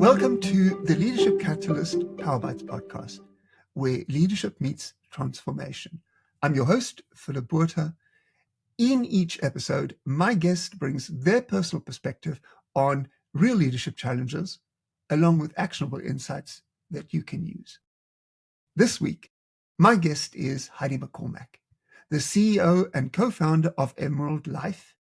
Welcome to the Leadership Catalyst PowerBites podcast, where leadership meets transformation. I'm your host, Philip Botha. In each episode, my guest brings their personal perspective on real leadership challenges, along with actionable insights that you can use. This week, my guest is Heidi McCormack, the CEO and co-founder of Emerald Life,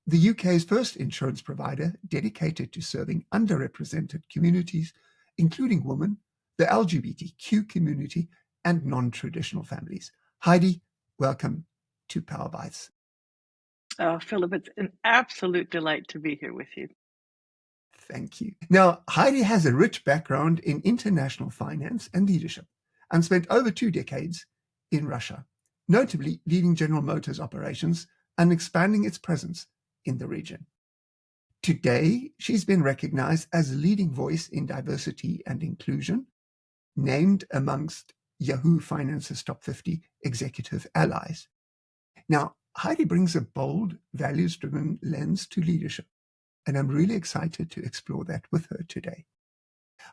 the UK's first insurance provider dedicated to serving underrepresented communities, including women, the LGBTQ community, and non-traditional families. Heidi, welcome to PowerBites. Oh, Philip, it's an absolute delight to be here with you. Thank you. Now, Heidi has a rich background in international finance and leadership and spent over 2 decades in Russia, notably leading General Motors operations and expanding its presence in the region. Today, she's been recognized as a leading voice in diversity and inclusion, named amongst Yahoo Finance's top 50 executive allies. Now, Heidi brings a bold, values-driven lens to leadership, and I'm really excited to explore that with her today.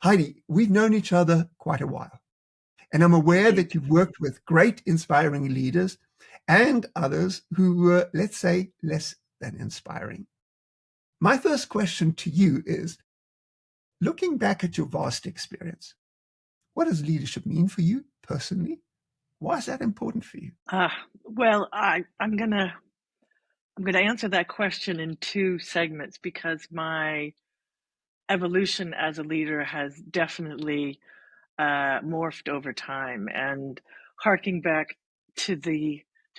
Heidi, we've known each other quite a while, and I'm aware that you've worked with great, inspiring leaders and others who were, let's say, less than inspiring. My first question to you is, looking back at your vast experience, what does leadership mean for you personally? Why is that important for you? Well, I'm gonna answer that question in 2 segments because my evolution as a leader has definitely morphed over time. And harking back to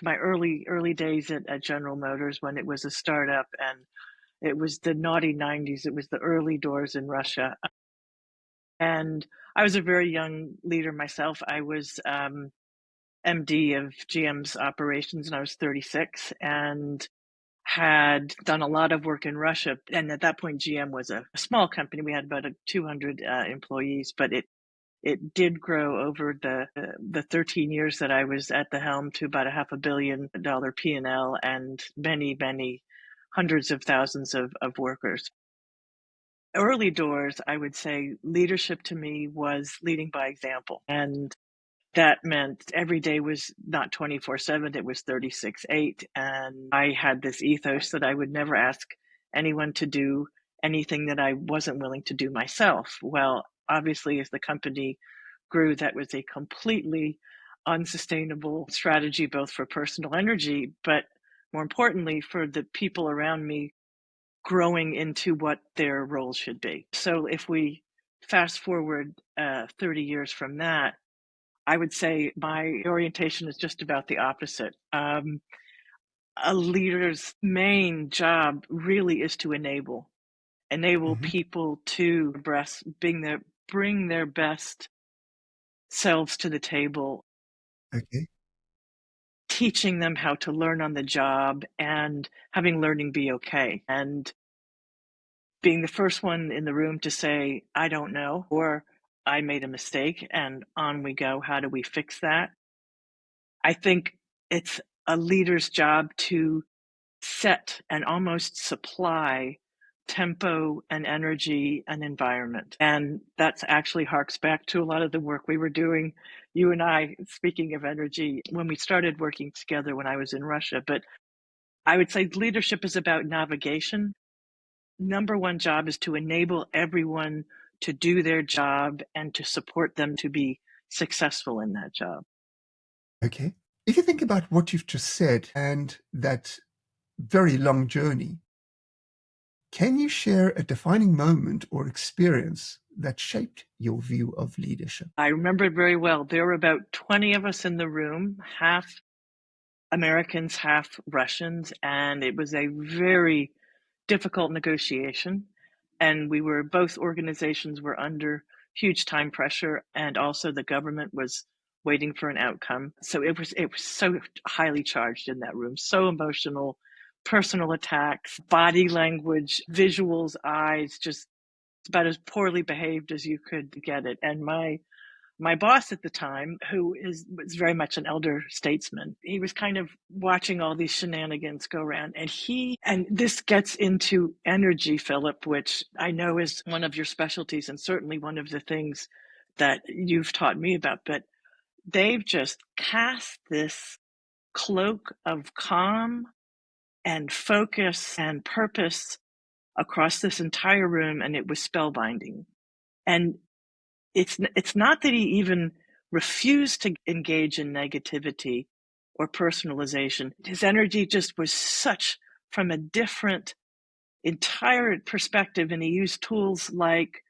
my early days at General Motors when it was a startup and it was the naughty 90s, it was the early doors in Russia. And I was a very young leader myself. I was MD of GM's operations and I was 36 and had done a lot of work in Russia. And at that point, GM was a small company. We had about 200 employees, but it did grow over the 13 years that I was at the helm to about $500 million P&L and many hundreds of thousands of workers. Early doors, I would say leadership to me was leading by example. And that meant every day was not 24/7, it was 36/8. And I had this ethos that I would never ask anyone to do anything that I wasn't willing to do myself. Well, obviously, as the company grew, that was a completely unsustainable strategy, both for personal energy, but more importantly, for the people around me growing into what their roles should be. So if we fast forward 30 years from that, I would say my orientation is just about the opposite. A leader's main job really is to enable people to bring their best selves to the table. Okay. Teaching them how to learn on the job and having learning be okay. And being the first one in the room to say, I don't know, or I made a mistake, and on we go. How do we fix that? I think it's a leader's job to set and almost supply tempo and energy and environment. And that's actually harks back to a lot of the work we were doing, you and I, speaking of energy, when we started working together when I was in Russia. But I would say leadership is about navigation. Number one job is to enable everyone to do their job and to support them to be successful in that job. Okay. If you think about what you've just said and that very long journey, can you share a defining moment or experience that shaped your view of leadership? I remember it very well. There were about 20 of us in the room, half Americans, half Russians, and it was a very difficult negotiation. And both organizations were under huge time pressure, and also the government was waiting for an outcome. So it was so highly charged in that room, so emotional, personal attacks, body language, visuals, eyes, just about as poorly behaved as you could get it. And my my boss at the time, who was very much an elder statesman, he was kind of watching all these shenanigans go around. And this gets into energy, Philip, which I know is one of your specialties and certainly one of the things that you've taught me about. But they've just cast this cloak of calm and focus and purpose across this entire room, and it was spellbinding. And it's not that he even refused to engage in negativity or personalization. His energy just was such from a different entire perspective, and he used tools like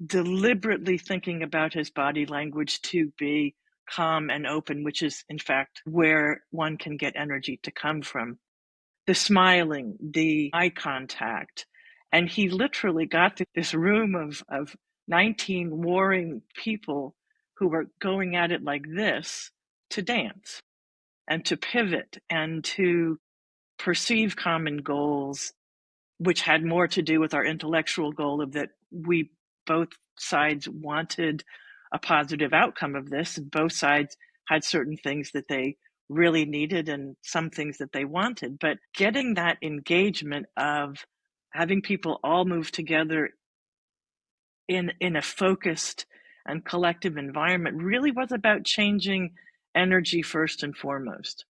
deliberately thinking about his body language to be calm and open, which is in fact where one can get energy to come from. The smiling, the eye contact. And he literally got to this room of 19 warring people who were going at it like this to dance and to pivot and to perceive common goals, which had more to do with our intellectual goal of that we both sides wanted a positive outcome of this. Both sides had certain things that they really needed and some things that they wanted. But getting that engagement of having people all move together in a focused and collective environment really was about changing energy first and foremost.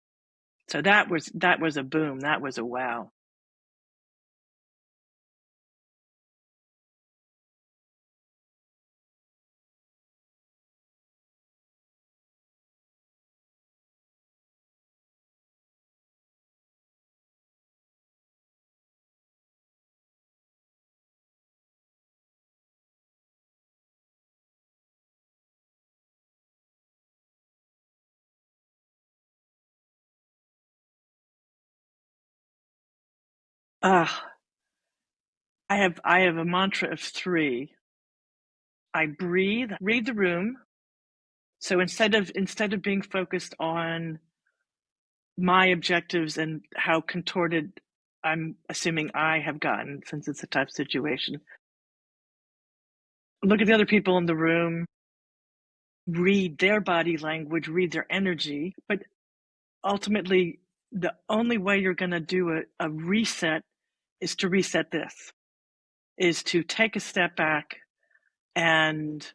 So that was a boom. That was a wow. I have a mantra of 3. I breathe, read the room. So instead of being focused on my objectives and how contorted I'm assuming I have gotten, since it's a tough situation, look at the other people in the room, read their body language, read their energy. But ultimately, the only way you're going to do a reset is to reset this, is to take a step back. And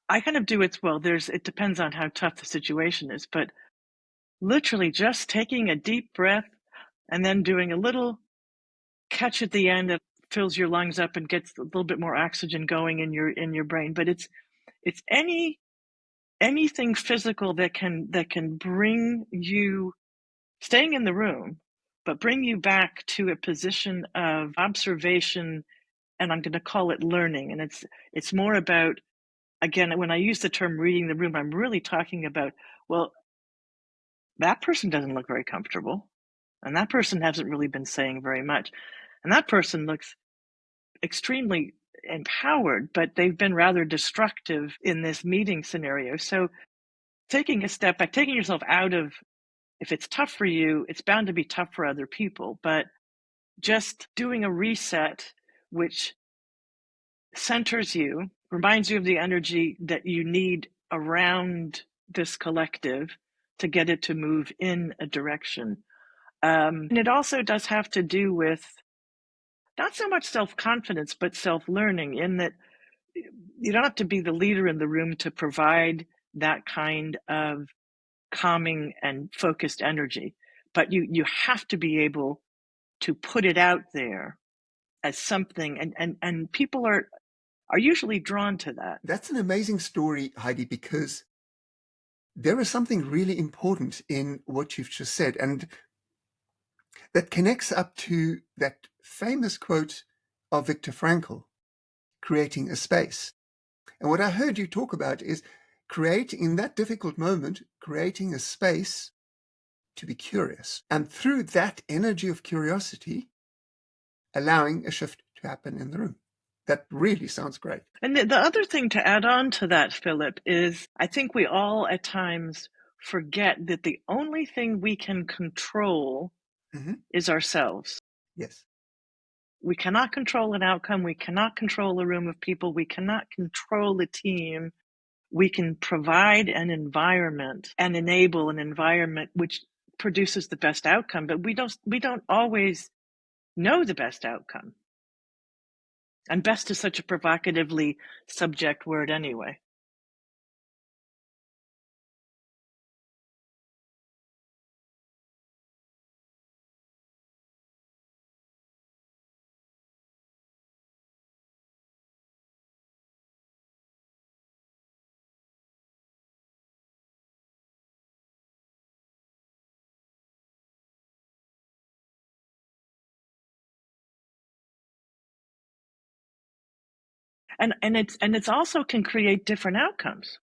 I kind of do it, well, it depends on how tough the situation is, but literally just taking a deep breath and then doing a little catch at the end that fills your lungs up and gets a little bit more oxygen going in your brain. But it's anything physical that can bring you, staying in the room, but bring you back to a position of observation, and I'm going to call it learning. And it's more about, again, when I use the term reading the room, I'm really talking about, well, that person doesn't look very comfortable, and that person hasn't really been saying very much, and that person looks extremely empowered, but they've been rather destructive in this meeting scenario. So taking a step back, taking yourself out of, if it's tough for you, it's bound to be tough for other people, but just doing a reset, which centers you, reminds you of the energy that you need around this collective to get it to move in a direction. And it also does have to do with not so much self-confidence, but self-learning, in that you don't have to be the leader in the room to provide that kind of calming and focused energy, but you have to be able to put it out there as something, and people are usually drawn to that. That's an amazing story, Heidi, because there is something really important in what you've just said, and that connects up to that famous quote of Viktor Frankl, creating a space. And what I heard you talk about is in that difficult moment, creating a space to be curious. And through that energy of curiosity, allowing a shift to happen in the room. That really sounds great. And the other thing to add on to that, Philip, is I think we all at times forget that the only thing we can control is ourselves. Yes. We cannot control an outcome. We cannot control a room of people. We cannot control a team. We can provide an environment and enable an environment which produces the best outcome, but we don't always know the best outcome. And best is such a provocatively subject word anyway. And it's also can create different outcomes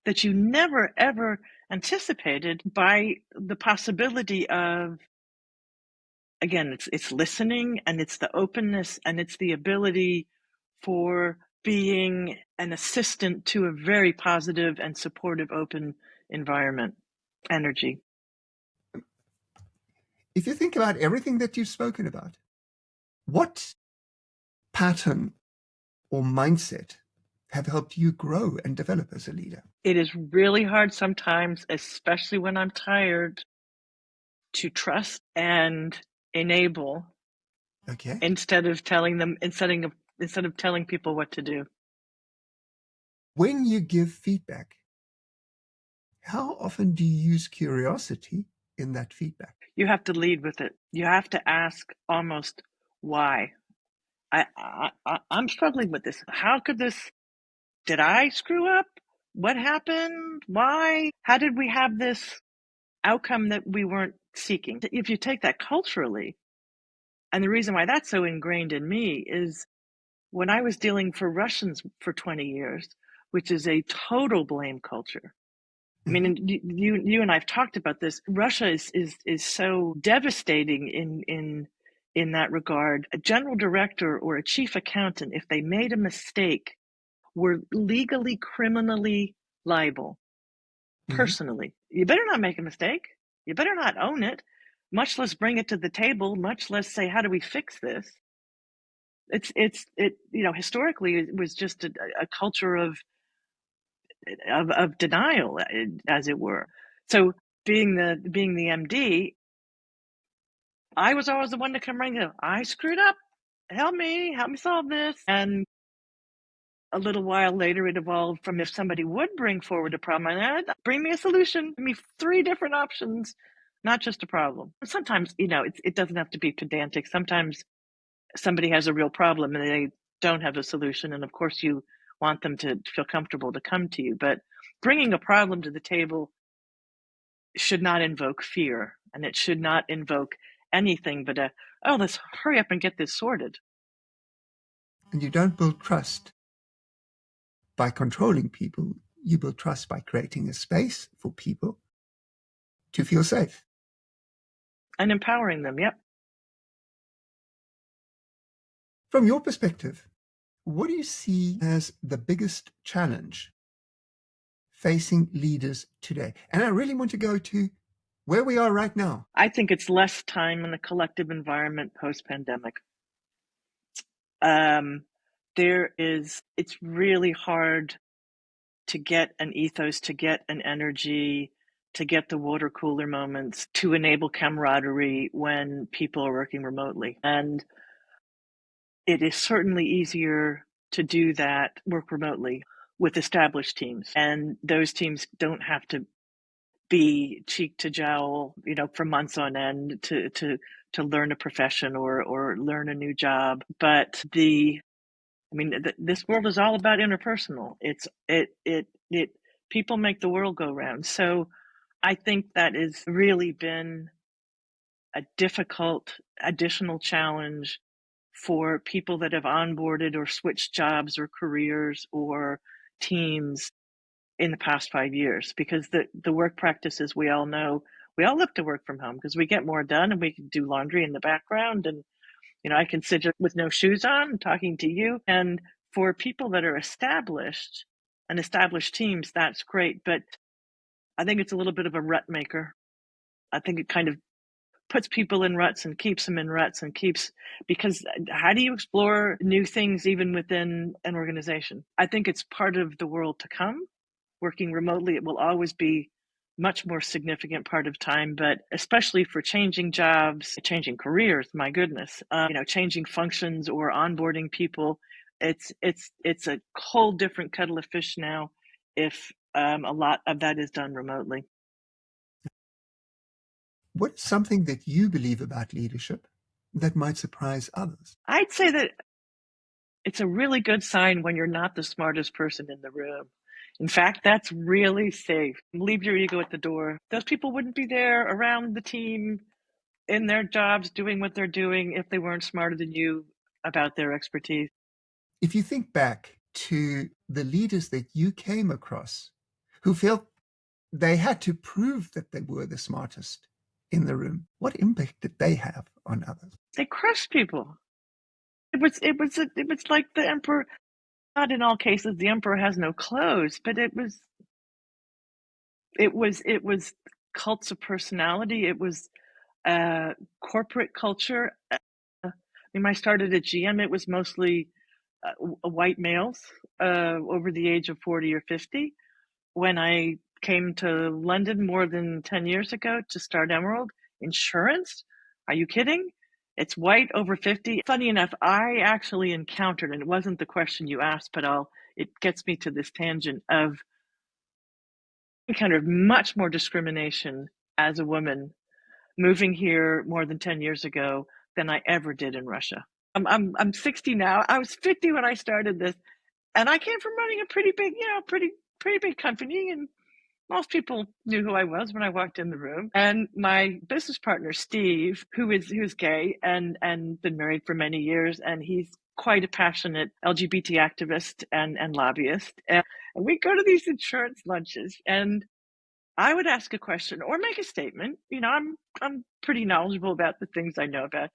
that you never ever anticipated by the possibility of, again, it's listening, and it's the openness, and it's the ability for being an assistant to a very positive and supportive, open environment, energy. If you think about everything that you've spoken about, what pattern or mindset have helped you grow and develop as a leader? It is really hard sometimes, especially when I'm tired, to trust and enable Okay. instead of telling people what to do. When you give feedback, how often do you use curiosity in that feedback? You have to lead with it. You have to ask almost why. I'm struggling with this. How could this? Did I screw up? What happened? Why? How did we have this outcome that we weren't seeking? If you take that culturally, and the reason why that's so ingrained in me is when I was dealing for Russians for 20 years, which is a total blame culture. I mean, and you and I've talked about this. Russia is so devastating in that regard. A general director or a chief accountant, if they made a mistake, were legally, criminally liable. Personally, you better not make a mistake. You better not own it, much less bring it to the table. Much less say, "How do we fix this?" Historically, it was just a culture of denial, as it were. So being the MD, I was always the one to come running. I screwed up. Help me solve this. And a little while later, it evolved from, if somebody would bring forward a problem, I'd bring me a solution. Give me 3 different options, not just a problem. Sometimes, it doesn't have to be pedantic. Sometimes somebody has a real problem and they don't have a solution, and of course you want them to feel comfortable to come to you. But bringing a problem to the table should not invoke fear, and it should not invoke anything but let's hurry up and get this sorted. And you don't build trust by controlling people. You build trust by creating a space for people to feel safe. And empowering them, yep. From your perspective, what do you see as the biggest challenge facing leaders today? And I really want to go to where we are right now. I think it's less time in the collective environment post-pandemic. It's really hard to get an ethos, to get an energy, to get the water cooler moments, to enable camaraderie when people are working remotely. And it is certainly easier to do that, work remotely, with established teams. And those teams don't have to be cheek to jowl, for months on end to learn a profession or learn a new job. But this world is all about interpersonal. People make the world go round. So I think that has really been a difficult additional challenge for people that have onboarded or switched jobs or careers or teams in the past 5 years, because the work practices, we all know, we all love to work from home because we get more done and we can do laundry in the background, and I can sit with no shoes on talking to you. And for people that are established and established teams, that's great, but I think it's a little bit of a rut maker. I think it kind of puts people in ruts and keeps them in ruts and because how do you explore new things even within an organization? I think it's part of the world to come. Working remotely, it will always be much more significant part of time, but especially for changing jobs, changing careers, my goodness, changing functions or onboarding people, it's a whole different kettle of fish now if a lot of that is done remotely. What's something that you believe about leadership that might surprise others? I'd say that it's a really good sign when you're not the smartest person in the room. In fact, that's really safe. Leave your ego at the door. Those people wouldn't be there around the team in their jobs doing what they're doing if they weren't smarter than you about their expertise. If you think back to the leaders that you came across who felt they had to prove that they were the smartest in the room, what impact did they have on others? They crushed people. It was like the emperor. Not in all cases, the emperor has no clothes, but it was cults of personality. It was corporate culture. When I started at GM, it was mostly white males over the age of 40 or 50. When I came to London more than 10 years ago to start Emerald, insurance? Are you kidding? It's white over 50. Funny enough, I actually encountered, and it wasn't the question you asked, but it gets me to this tangent of kind of much more discrimination as a woman moving here more than 10 years ago than I ever did in Russia. I'm 60 now. I was 50 when I started this, and I came from running a pretty big, pretty big company, and most people knew who I was when I walked in the room. And my business partner, Steve, who's gay and been married for many years, and he's quite a passionate LGBT activist and lobbyist. And we go to these insurance lunches, and I would ask a question or make a statement. I'm pretty knowledgeable about the things I know about.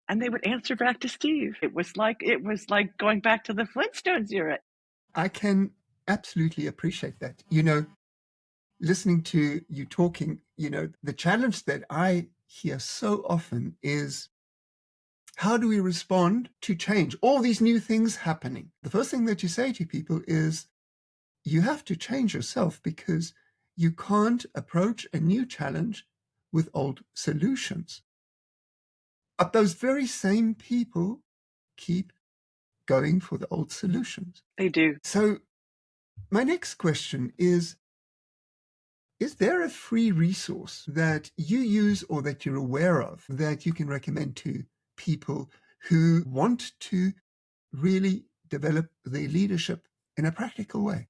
And they would answer back to Steve. It was like going back to the Flintstones era. I can absolutely appreciate that. Listening to you talking, the challenge that I hear so often is, how do we respond to change? All these new things happening. The first thing that you say to people is, you have to change yourself because you can't approach a new challenge with old solutions. But those very same people keep going for the old solutions. They do. So my next question is there a free resource that you use or that you're aware of that you can recommend to people who want to really develop their leadership in a practical way?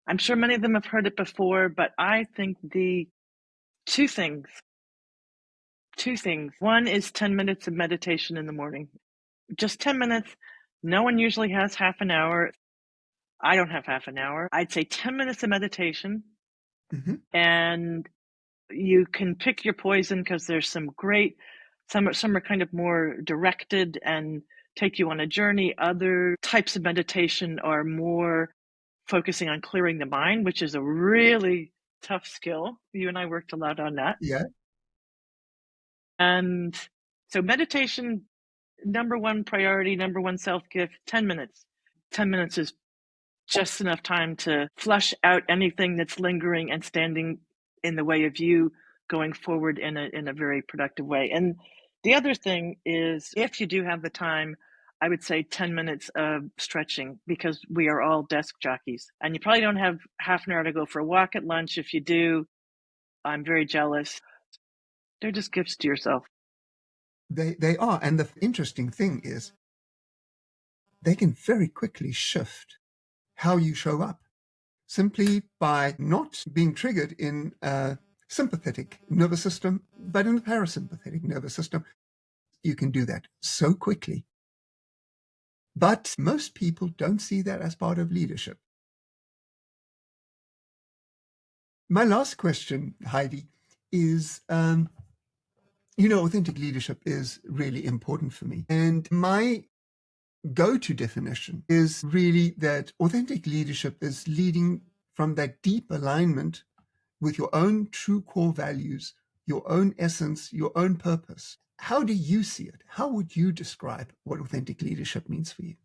I'm sure many of them have heard it before, but I think the two things. One is 10 minutes of meditation in the morning. Just 10 minutes. No one usually has half an hour. I don't have half an hour. I'd say 10 minutes of meditation. Mm-hmm. And you can pick your poison because there's some are kind of more directed and take you on a journey. Other types of meditation are more focusing on clearing the mind, which is a really tough skill. You and I worked a lot on that. Yeah. And so meditation, number one priority, number one self-gift, 10 minutes. 10 minutes is just enough time to flush out anything that's lingering and standing in the way of you going forward in a very productive way. And the other thing is, if you do have the time, I would say 10 minutes of stretching, because we are all desk jockeys. And you probably don't have half an hour to go for a walk at lunch. If you do, I'm very jealous. They're just gifts to yourself. They are. And the interesting thing is, they can very quickly shift how you show up simply by not being triggered in a sympathetic nervous system, but in the parasympathetic nervous system. You can do that so quickly. But most people don't see that as part of leadership. My last question, Heidi, is, authentic leadership is really important for me. And my go-to definition is really that authentic leadership is leading from that deep alignment with your own true core values, your own essence, your own purpose. How do you see it? How would you describe what authentic leadership means for you?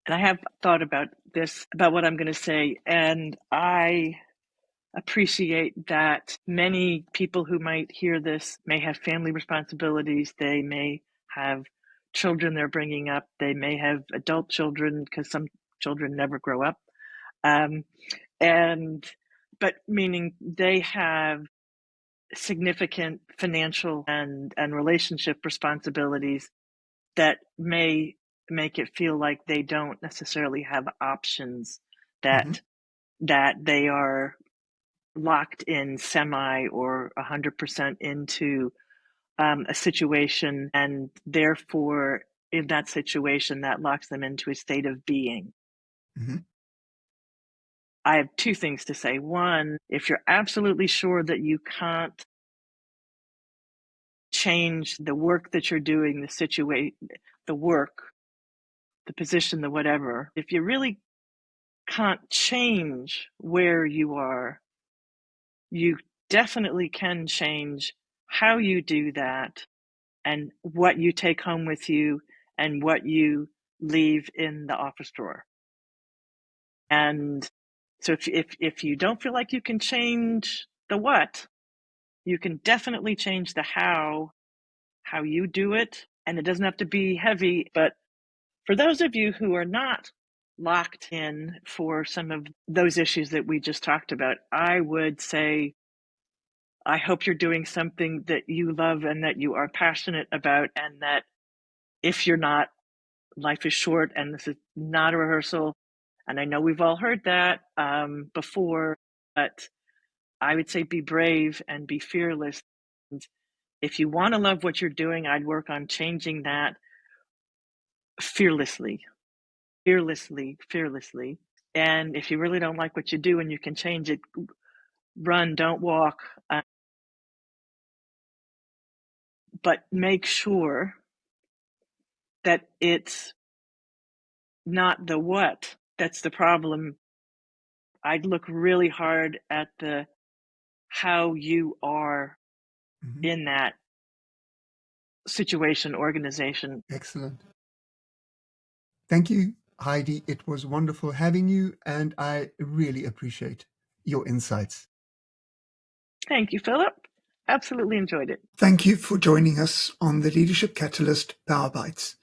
And I have thought about this, about what I'm going to say, and I appreciate that many people who might hear this may have family responsibilities. They may have children they're bringing up. They may have adult children, because some children never grow up. But meaning they have significant financial and relationship responsibilities that may make it feel like they don't necessarily have options, that they are locked in semi or 100% into a situation, and therefore in that situation that locks them into a state of being. I have two things to say. One, if you're absolutely sure that you can't change the work that you're doing, the situation, the work, the position, the whatever, if you really can't change where you are, you definitely can change how you do that and what you take home with you and what you leave in the office drawer. And so if you don't feel like you can change the what, you can definitely change the how you do it. And it doesn't have to be heavy, but for those of you who are not locked in for some of those issues that we just talked about, I would say, I hope you're doing something that you love and that you are passionate about, and that if you're not, life is short and this is not a rehearsal. And I know we've all heard that before, but I would say be brave and be fearless. And if you want to love what you're doing, I'd work on changing that fearlessly. And if you really don't like what you do and you can change it, run, don't walk. But make sure that it's not the what that's the problem. I'd look really hard at the how you are in that situation, organization. Excellent. Thank you, Heidi. It was wonderful having you, and I really appreciate your insights. Thank you, Philip. Absolutely enjoyed it. Thank you for joining us on the Leadership Catalyst PowerBites.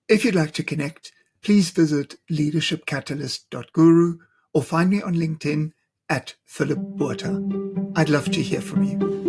If you'd like to connect, please visit leadershipcatalyst.guru or find me on LinkedIn at Philip Botha. I'd love to hear from you.